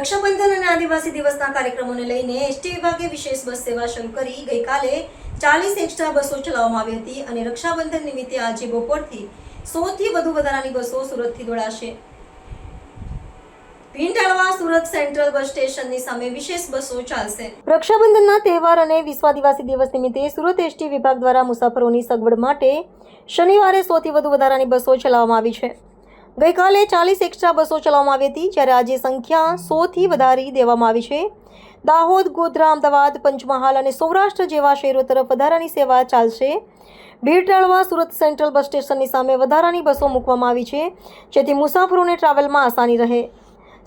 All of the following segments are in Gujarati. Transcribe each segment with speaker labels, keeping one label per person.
Speaker 1: રક્ષાબંધન અને આદિવાસી દિવસના કાર્યક્રમોને લઈને એસટી વિભાગે વિશેષ બસ સેવા શરૂ કરી ગઈકાલે 40 એક્સ્ટ્રા બસો ચલાવવામાં આવી હતી અને રક્ષાબંધન નિમિત્તે આજે બપોરથી 100 થી વધુ વધારાની બસો સુરતથી દોડાશે। ભીંટાળવા સુરત સેન્ટ્રલ બસ સ્ટેશનની સામે વિશેષ બસો ચાલશે। રક્ષાબંધનના તહેવાર અને વિશ્વ આદિવાસી દિવસ નિમિત્તે સુરત એસટી વિભાગ દ્વારા મુસાફરોની સગવડ માટે શનિવારે 100 થી વધુ વધારાની બસો ચલાવવામાં આવી છે। ગઈકાલે 40 એક્સ્ટ્રા બસો ચલાવવામાં આવી હતી, જ્યારે આજે સંખ્યા 100 થી વધારી દેવામાં આવી છે। દાહોદ, ગોધરા, અમદાવાદ, પંચમહાલ અને સૌરાષ્ટ્ર જેવા શહેરો તરફ વધારાની સેવા ચાલશે। ભીંટાળવા સુરત સેન્ટ્રલ બસ સ્ટેશનની સામે વધારાની બસો મૂકવામાં આવી છે, જેથી મુસાફરોને ટ્રાવેલમાં આસાની રહે।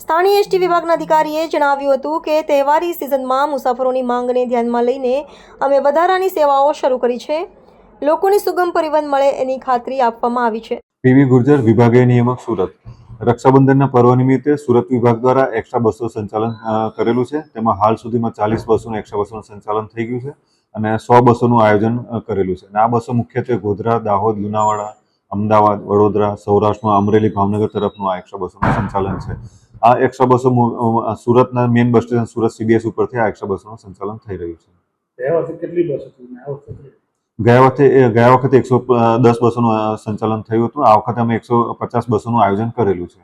Speaker 1: સ્થાનિય એસટી વિભાગના અધિકારીએ જણાવ્યું હતું કે તહેવારી સિઝનમાં મુસાફરોની માંગને ધ્યાનમાં લઈને અમે વધારાની સેવાઓ શરૂ કરી છે। લોકોને સુગમ પરિવહન મળે એની ખાતરી આપવામાં આવી છે।
Speaker 2: પીવી ગુર્જર વિભાગીય નિયામક સુરત। રક્ષાબંધનના પર્વ નિમિત્તે સુરત વિભાગ દ્વારા એક્સ્ટ્રા બસો સંચાલન કરેલું છે। તેમાં હાલ સુધીમાં 40 બસોનું એક્સ્ટ્રા બસોનું સંચાલન થઈ ગયું છે અને 100 બસોનું આયોજન કરેલું છે અને આ બસો મુખ્યત્વે ગોધરા, દાહોદ, લુણાવાડા, અમદાવાદ, વડોદરા, સૌરાષ્ટ્રમાં અમરેલી, ભાવનગર તરફનું આ એક્સ્ટ્રા બસોનું સંચાલન છે। આ એક્સ્ટ્રા બસો સુરતના main bus station Surat CBS ઉપરથી આ એક્સ્ટ્રા બસોનું સંચાલન થઈ રહ્યું છે। ગયા વખતે 110 બસોનું સંચાલન થયું હતું। આ વખતે અમે 150 બસોનું આયોજન કરેલું છે।